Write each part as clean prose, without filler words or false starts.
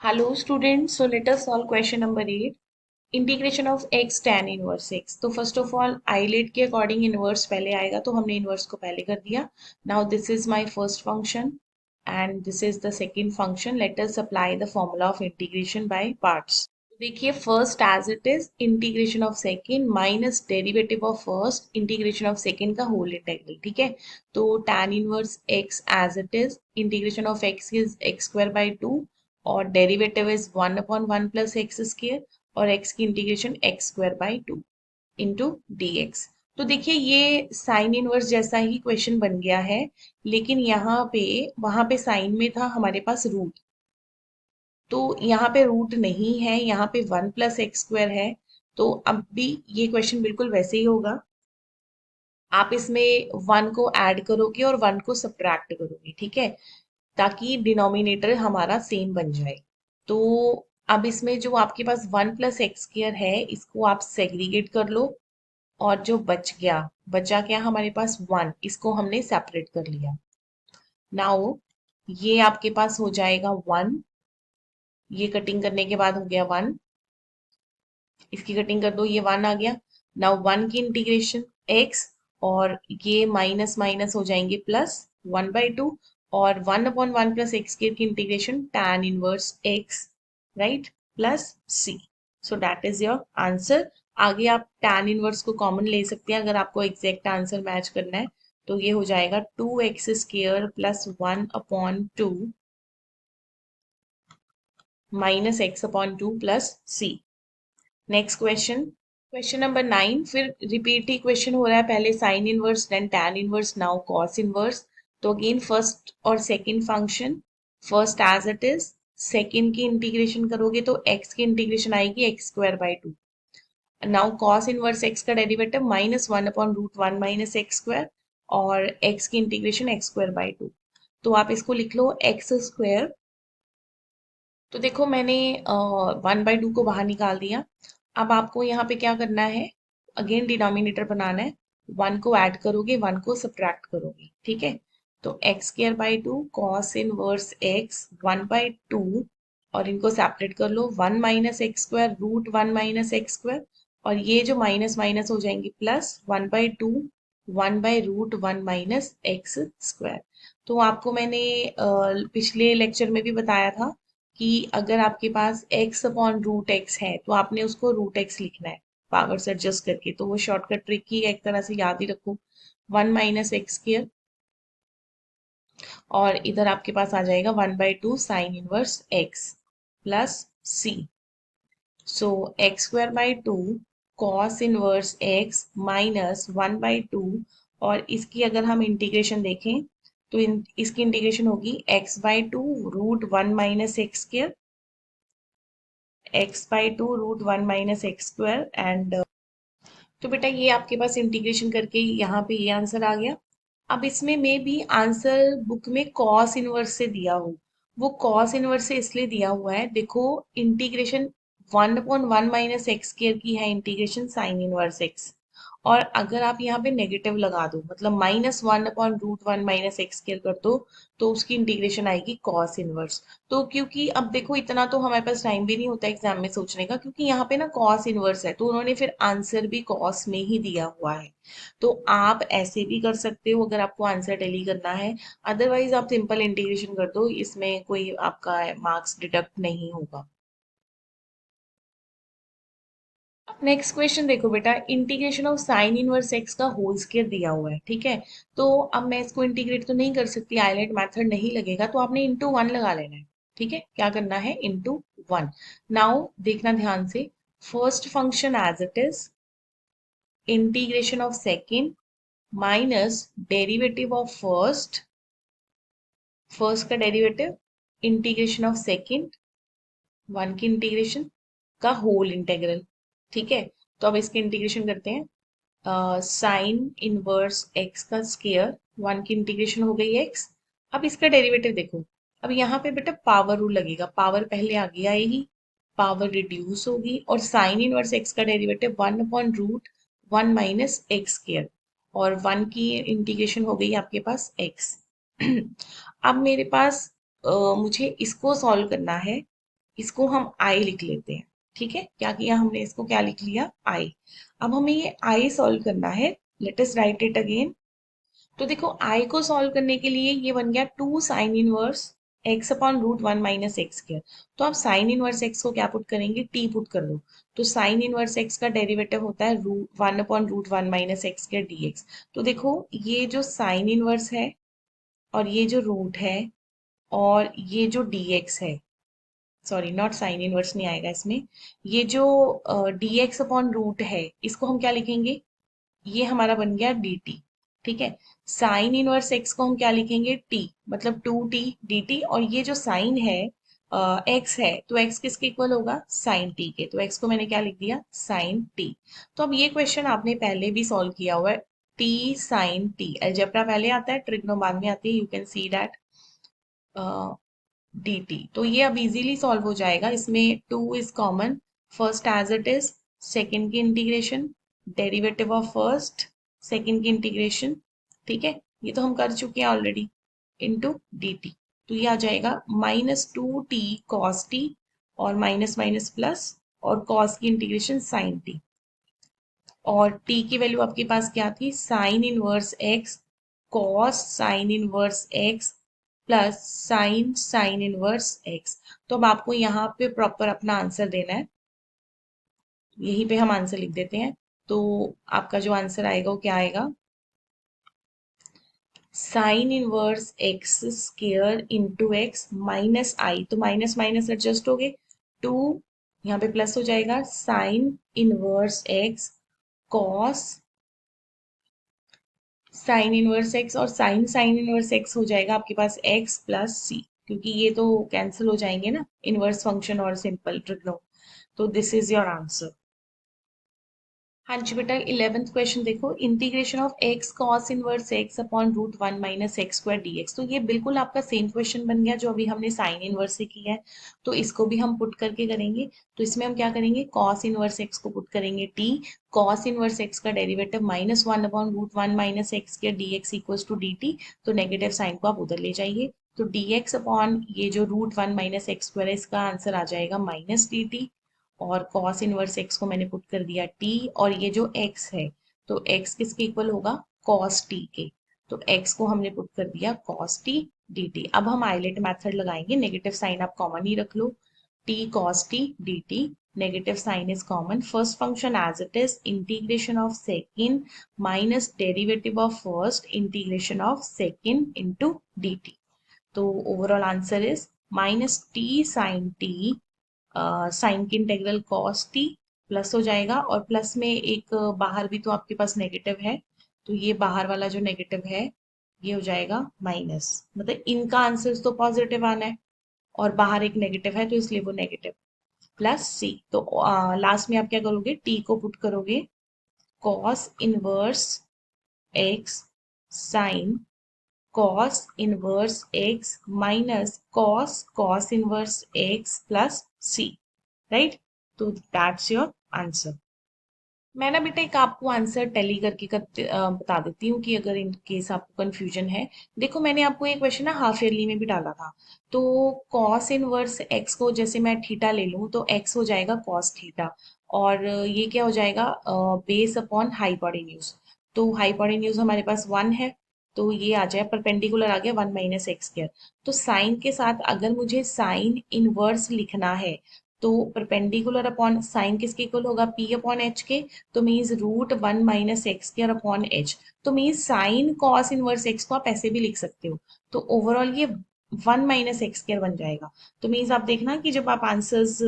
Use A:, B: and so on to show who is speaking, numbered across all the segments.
A: Hello students, so let us solve question number 8. Integration of x tan inverse x. तो first of all islet के according inverse पहले आएगा तो हमने inverse को पहले कर दिया. Now this is my first function and this is the second function. Let us apply the formula of integration by parts. देखिए first as it is integration of second minus derivative of first integration of second का whole integral. ठीक है, तो tan inverse x as it is integration of x is x square by 2 और derivative is 1/1 plus x square और x की integration x square by 2 into dx. तो देखिए ये साइन इनवर्स जैसा ही क्वेश्चन बन गया है, लेकिन यहाँ पे वहां पे साइन में था हमारे पास रूट, तो यहाँ पे रूट नहीं है, यहाँ पे 1 प्लस एक्स स्क्वायर है. तो अब भी ये क्वेश्चन बिल्कुल वैसे ही होगा. आप इसमें 1 को ऐड करोगे और 1 को सब्ट्रैक्ट करोगे, ठीक है, ताकि डिनोमिनेटर हमारा सेम बन जाए. तो अब इसमें जो आपके पास 1 प्लस एक्स स्क्वायर है इसको आप सेग्रीगेट कर लो और जो बचा क्या हमारे पास 1, इसको हमने सेपरेट कर लिया. नाउ ये आपके पास हो जाएगा 1, ये कटिंग करने के बाद हो गया 1, इसकी कटिंग कर दो, ये 1 आ गया. नाउ 1 की इंटीग्रेशन x और ये माइनस माइनस हो जाएंगे प्लस 1/2 और 1/1 प्लस एक्स की integration tan inverse x, right, plus c. So that is your answer. आगे आप tan इनवर्स को कॉमन ले सकते हैं अगर आपको एग्जैक्ट आंसर मैच करना है. तो ये हो जाएगा 2x² plus 1/2 minus x/2 plus c. Next question, question number 9. फिर रिपीट ही क्वेश्चन हो रहा है, पहले sine inverse then tan inverse now cos inverse. तो अगेन फर्स्ट और second function, first as it is, second की इंटीग्रेशन करोगे तो x की इंटीग्रेशन आएगी x square by 2. Now cos inverse x का डेरिवेटिव -1/√1 माइनस एक्स स्क्वायर और x की इंटीग्रेशन x स्क्वायर बाई 2. तो आप इसको लिख लो एक्स स्क्वायर. तो देखो मैंने 1/2 को बाहर निकाल दिया. अब आपको यहाँ पे क्या करना है, अगेन डिनोमिनेटर बनाना है. 1 को ऐड करोगे, 1 को सब्ट्रैक्ट करोगे, ठीक है. तो x² by 2 cos inverse x 1/2 और इनको सेपरेट कर लो. 1 - x² √1 - x² और ये जो माइनस माइनस हो जाएंगे प्लस 1/2 1/√1 माइनस एक्स स्क्वायर. तो आपको मैंने पिछले लेक्चर में भी बताया था कि अगर आपके पास x/√x है तो आपने उसको √x लिखना है पावर से एडजस्ट करके. तो वो शॉर्टकट ट्रिक ही है, एक तरह से याद ही रखो. 1 - x² और इधर आपके पास आ जाएगा 1/2 sine inverse x plus c. So x² by 2 cos inverse x minus 1/2 और इसकी अगर हम इंटीग्रेशन देखें तो इसकी इंटीग्रेशन होगी x/2 √1 minus x square, x/2 √1 minus x square and. तो बेटा ये आपके पास इंटीग्रेशन करके यहाँ पे ये आंसर आ गया. अब इसमें में भी आंसर बुक में कॉस इनवर्स से दिया हो, वो कॉस इनवर्स से इसलिए दिया हुआ है, देखो इंटीग्रेशन 1/1 माइनस एक्स स्क्वायर की है इंटीग्रेशन साइन इनवर्स एक्स, और अगर आप यहाँ पे नेगेटिव लगा दो मतलब -1/√1 माइनस एक्स स्क्वायर कर दो तो उसकी इंटीग्रेशन आएगी कॉस इनवर्स. तो क्योंकि अब देखो इतना तो हमारे पास टाइम भी नहीं होता एग्जाम में सोचने का, क्योंकि यहाँ पे ना कॉस इनवर्स है तो उन्होंने फिर आंसर भी कॉस में ही दिया हुआ है. तो आप ऐसे भी कर सकते हो अगर आपको आंसर टेली करना है, अदरवाइज आप सिंपल इंटीग्रेशन कर दो, इसमें कोई आपका मार्क्स डिडक्ट नहीं होगा. नेक्स्ट क्वेश्चन देखो बेटा, integration of sine inverse x का होल स्क्वायर दिया हुआ है, ठीक है. तो अब मैं इसको इंटीग्रेट तो नहीं कर सकती, आइलेट मेथड नहीं लगेगा, तो आपने इंटू 1 लगा लेना है. ठीक है, क्या करना है, इंटू 1. नाउ देखना ध्यान से, first function as it is, integration of second minus derivative of first, first का डेरिवेटिव इंटीग्रेशन ऑफ सेकेंड 1 की इंटीग्रेशन का होल इंटेग्रल. ठीक है, तो अब इसके इंटीग्रेशन करते हैं. साइन इनवर्स एक्स का स्क्वायर 1 की इंटीग्रेशन हो गई एक्स. अब इसका डेरिवेटिव देखो, अब यहाँ पे बेटा पावर रूल लगेगा, पावर पहले आ गया ही, पावर रिड्यूस होगी और साइन इनवर्स एक्स का डेरिवेटिव 1/√1 माइनस एक्स स्क्वायर और 1 की इंटीग्रेशन हो गई आपके पास एक्स. अब मेरे पास मुझे इसको सॉल्व करना है, इसको हम आई लिख लेते हैं। ठीक है, क्या किया हमने, इसको क्या लिख लिया, आई। अब हमें ये आई सॉल्व करना है। Let us right it again. तो देखो आई को सॉल्व करने के लिए ये बन गया 2 sin 1 x upon root 1 minus x square. तो आप sin 1 एक्स को क्या पुट करेंगे, टी पुट कर दो। तो sin 1 एक्स का डेरिवेटिव होता है root 1 upon root 1 minus x square dx। तो देखो ये जो sin 1 है और ये जो रूट है और ये जो dx है, सॉरी नॉट sin 1 नहीं आएगा इसमें, ये जो dx अपॉन रूट है इसको हम क्या लिखेंगे, ये हमारा बन गया dt। ठीक है, sin 1 एक्स को हम क्या लिखेंगे, t, मतलब 2t dt। और ये जो साइन है x है, तो x किसके इक्वल होगा, साइन t के। तो x को मैंने क्या लिख दिया, साइन t। तो अब ये क्वेश्चन आपने पहले भी सॉल्व किया हुआ है। t साइन t, अलजेब्रा पहले आता है, ट्रिग्नो बाद में आती है, you can see that dt। तो ये अब इजीली सॉल्व हो जाएगा, इसमें 2 is common, first as it is, second की integration, derivative of first, second की इंटीग्रेशन। ठीक है, ये तो हम कर चुके हैं ऑलरेडी, इनटू dt। तो ये आ जाएगा -2t cos t, और माइनस माइनस प्लस, और cos की इंटीग्रेशन sin t। और t की वैल्यू आपके पास क्या थी, sin 1 x cos sin 1 x plus sin 1 x। तो अब आपको यहाँ पे प्रॉपर अपना आंसर देना है, यहीं पे हम आंसर लिख देते हैं। तो आपका जो आंसर आएगा वो क्या आएगा, sin 1 x² into X minus I, तो माइनस माइनस एडजस्ट हो गए, 2 यहाँ पे प्लस हो जाएगा, sin 1 x cos sin 1 x, और sin 1 x हो जाएगा आपके पास x प्लस सी, क्योंकि ये तो कैंसिल हो जाएंगे ना, इनवर्स फंक्शन और सिंपल ट्रिग्नो। तो दिस इज योर आंसर। हाँ जी बेटा, 11th क्वेश्चन देखो, integration of x cos inverse x upon root 1 minus x square dx। तो ये बिल्कुल आपका सेम क्वेश्चन बन गया जो अभी हमने साइन इनवर्स से किया है। तो इसको भी हम पुट करके करेंगे। तो इसमें हम क्या करेंगे, कॉस इनवर्स एक्स को पुट करेंगे टी, कॉस इनवर्स एक्स का derivative -1 upon root 1 minus x square dx equals to dt। तो नेगेटिव साइन को आप उधर ले जाइए। तो dx अपॉन ये जो रूट 1 माइनस एक्स स्क्वायर है, इसका आंसर आ जाएगा माइनस dt। और कॉस इनवर्स एक्स को मैंने पुट कर दिया टी, और ये जो एक्स है, तो एक्स किसके इक्वल होगा, कॉस टी के। तो एक्स को हमने पुट कर दिया कॉस टी डी टी। अब हम आइलेट मेथड लगाएंगे, नेगेटिव साइन आप कॉमन ही रख लो, T cos T D T, negative sine is common, first function as it is, integration of second minus derivative of first integration of second into D T. तो overall answer is -t sine T, sine की integral cos T, plus हो जाएगा, और plus में एक बाहर भी तो आपके पास नेगेटिव है, तो ये बाहर वाला जो नेगेटिव है ये हो जाएगा माइनस, मतलब इनका आंसर तो पॉजिटिव आना है, और बाहर एक नेगेटिव है तो इसलिए वो नेगेटिव, प्लस सी। तो लास्ट में आप क्या करोगे, टी को पुट करोगे, cos inverse X sine cos inverse X minus cos inverse X plus C, right. तो दैट्स योर आंसर। मैं ना बेटा एक आपको आंसर टैली करके बता देती हूँ कि अगर इन केस आपको कंफ्यूजन है। देखो मैंने आपको ये क्वेश्चन ना हाफ ईयरली में भी डाला था। तो कॉस इनवर्स एक्स को जैसे मैं थीटा ले लूँ तो एक्स हो जाएगा कॉस थीटा, और ये क्या हो जाएगा, बेस अपॉन हाइपोटेन्यूज। तो हाइपोटेन्यूज हमारे पास 1 है, तो ये आ जाए परपेंडिकुलर आ गया 1 माइनस एक्स स्क्वायर। तो साइन के साथ अगर मुझे साइन इनवर्स लिखना है, तो परपेंडिकुलर अपॉन साइन किसके इक्वल होगा, पी अपॉन एच के। तो means root 1 minus x square upon H. तो means sine cos inverse x को आप ऐसे भी लिख सकते हो। तो ओवरऑल ये 1 माइनस एक्स स्क्वायर बन जाएगा। तो मीन्स आप देखना कि जब आप आंसर्स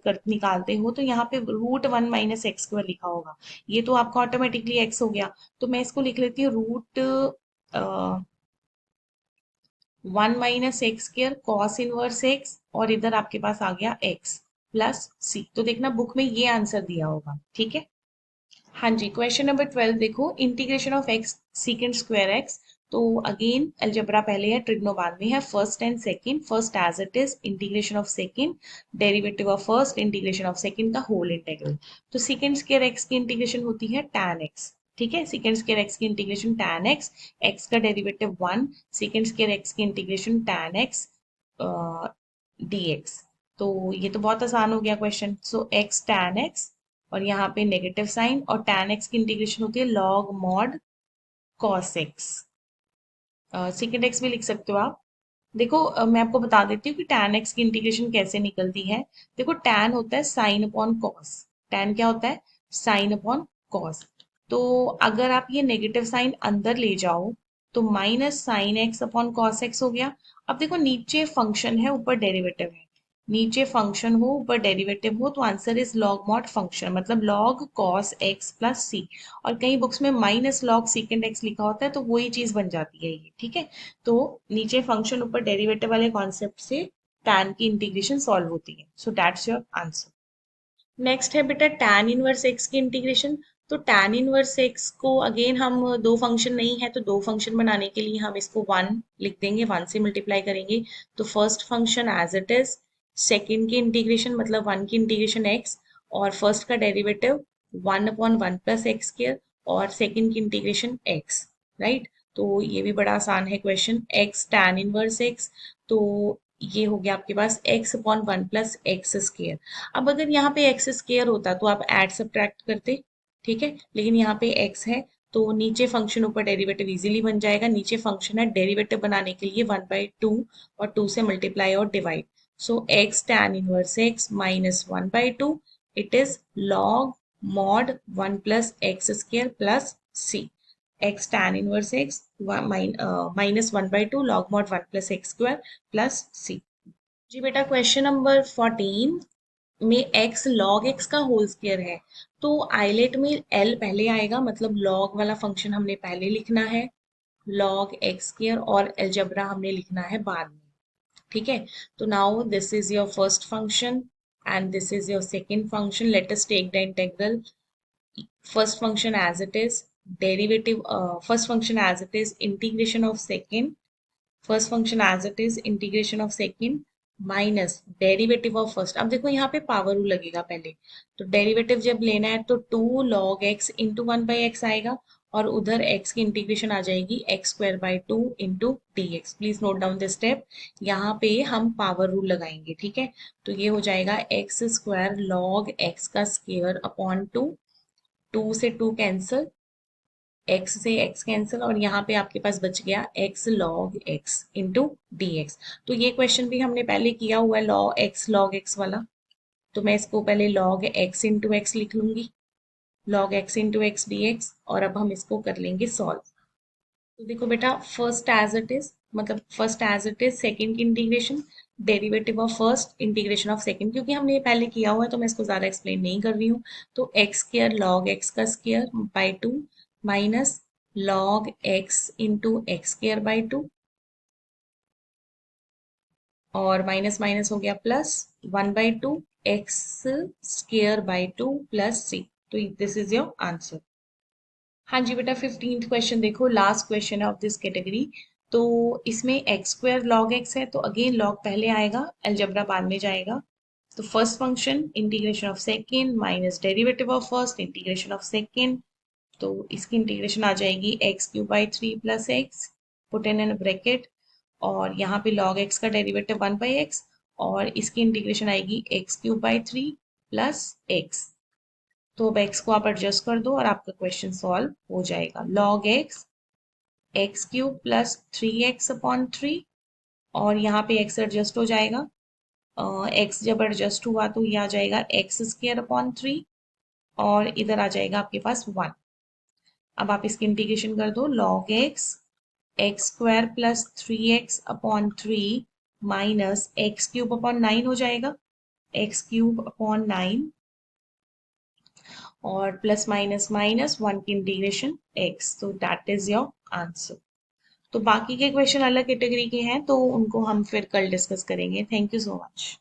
A: कर निकालते हो तो यहाँ पे रूट 1 माइनस एक्स स्क्वायर लिखा होगा, ये तो आपका ऑटोमेटिकली एक्स हो गया। तो मैं इसको लिख लेती हूँ root 1 minus x square cos inverse x, और इधर आपके पास आ गया एक्स प्लस सी। तो देखना बुक में ये आंसर दिया होगा, ठीक है। हाँ जी, क्वेश्चन नंबर 12 देखो, integration of x secant square x. तो अगेन अलजेब्रा पहले है, ट्रिग्नो बाद में है, first and second, first as it is, integration of second, derivative of first, integration of second का होल इंटीग्रल। तो सीकेंड स्क्वायर एक्स की इंटीग्रेशन होती है tan एक्स, ठीक है, सीकेंड स्क्वायर एक्स की इंटीग्रेशन tan एक्स, एक्स का derivative 1, secant square x की इंटीग्रेशन tan एक्स dx। तो ये तो बहुत आसान हो गया क्वेश्चन। सो एक्स टैन एक्स और यहाँ पे नेगेटिव साइन, और टैन एक्स की इंटीग्रेशन होती है log mod cos x. Second x भी लिख सकते हो आप। देखो मैं आपको बता देती हूँ कि tan x की इंटीग्रेशन कैसे निकलती है। देखो tan होता है साइन अपॉन कॉस। tan क्या होता है? Sine upon cos. तो अगर आप ये नेगेटिव साइन अंदर ले जाओ तो minus sine x upon cos x हो गया। अब देखो नीचे फंक्शन है, ऊपर डेरिवेटिव है। नीचे फंक्शन हो ऊपर डेरिवेटिव हो तो answer is log mod function, मतलब लॉग कॉस एक्स प्लस सी। और कई बुक्स में माइनस लॉग सेकेंड एक्स लिखा होता है, तो वही चीज बन जाती है ये, ठीक है। तो नीचे फंक्शन ऊपर डेरिवेटिव वाले कॉन्सेप्ट से tan की इंटीग्रेशन सॉल्व होती है। So that's your answer. Next है बेटा tan इनवर्स x की इंटीग्रेशन। तो tan इनवर्स x को अगेन हम दो फंक्शन नहीं है तो दो फंक्शन बनाने के लिए हम इसको वन लिख देंगे, वन से मल्टीप्लाई करेंगे। तो first function as it is, second की इंटीग्रेशन मतलब वन की इंटीग्रेशन x, और फर्स्ट का derivative one upon one plus x square, और सेकेंड की इंटीग्रेशन x, राइट। तो ये भी बड़ा आसान है question, x tan inverse x। तो ये हो गया आपके पास x upon one plus x square. अब अगर यहाँ पे एक्स स्क्वायर होता तो आप ऐड सब्ट्रैक्ट करते, ठीक है, लेकिन यहाँ पे एक्स है तो नीचे फंक्शन ऊपर डेरिवेटिव इजीली बन जाएगा। नीचे फंक्शन है, डेरिवेटिव बनाने के लिए वन बाई टू और टू से मल्टीप्लाई और divide. So X tan inverse X minus one by two, it is log mod one plus x square plus C. X tan inverse X minus one by two log mod one plus x square plus C. जी बेटा, question number 14 में x log x का whole square है। तो islet में l पहले आएगा, मतलब log वाला फंक्शन हमने पहले लिखना है, log x स्क्वायर, और अलजेब्रा हमने लिखना है बाद में, ठीक है। तो now this is your first function and this is your second function. Let us take the integral. First function as it is, derivative first function as it is integration of second, first function as it is integration of second minus derivative of first. अब देखो यहाँ पे power rule लगेगा पहले, तो derivative जब लेना है तो two log x into one by x आएगा, और उधर x की इंटीग्रेशन आ जाएगी x square by two into d x. Please note down this step. यहाँ पे हम पावर रूल लगाएंगे, ठीक है। तो ये हो जाएगा एक्स स्क्वायर लॉग एक्स का स्क्वायर अपॉन टू, टू से टू कैंसिल, x से x कैंसिल, और यहाँ पे आपके पास बच गया x log x into d x. तो ये क्वेश्चन भी हमने पहले किया हुआ है, log x वाला। तो मैं इसको पहले log x इंटू एक्स लिख लूंगी, log x into x D x, और अब हम इसको कर लेंगे सॉल्व। तो देखो बेटा, फर्स्ट एज इट इज, मतलब first as it is second की integration, derivative of first integration of second, क्योंकि हमने ये पहले किया हुआ है तो मैं इसको ज्यादा एक्सप्लेन नहीं कर रही हूँ। तो एक्स स्क्र लॉग एक्स का square by two minus log x into X square by two, और माइनस माइनस हो गया plus, one by two X square by two plus C. तो दिस इज योर आंसर। हाँ जी बेटा, 15th question देखो, last question है of this category. तो इसमें एक्स स्क्वायर लॉग एक्स है, तो अगेन लॉग पहले आएगा, अलजेब्रा बाद में जाएगा। तो first function integration of second minus derivative of first integration of second. तो इसकी इंटीग्रेशन आ जाएगी x cube by three plus x, put in bracket, और यहाँ पे लॉग एक्स का डेरिवेटिव वन बाई एक्स, और इसकी इंटीग्रेशन आएगी x cube by three plus x. तो अब x को आप एडजस्ट कर दो और आपका क्वेश्चन सॉल्व हो जाएगा। log x x cube plus three x upon three, और यहाँ पे x एडजस्ट हो जाएगा। x जब एडजस्ट हुआ तो ये आ जाएगा एक्स स्क्र अपॉन थ्री, और इधर आ जाएगा आपके पास वन। अब आप इसकी इंटीग्रेशन कर दो, log x x square plus three x upon three minus x cube upon nine हो जाएगा, एक्स क्यूब अपॉन नाइन, और प्लस माइनस माइनस वन की इंटीग्रेशन एक्स। तो दैट इज योर आंसर। तो बाकी के क्वेश्चन अलग कैटेगरी के हैं तो उनको हम फिर कल डिस्कस करेंगे। Thank you so much.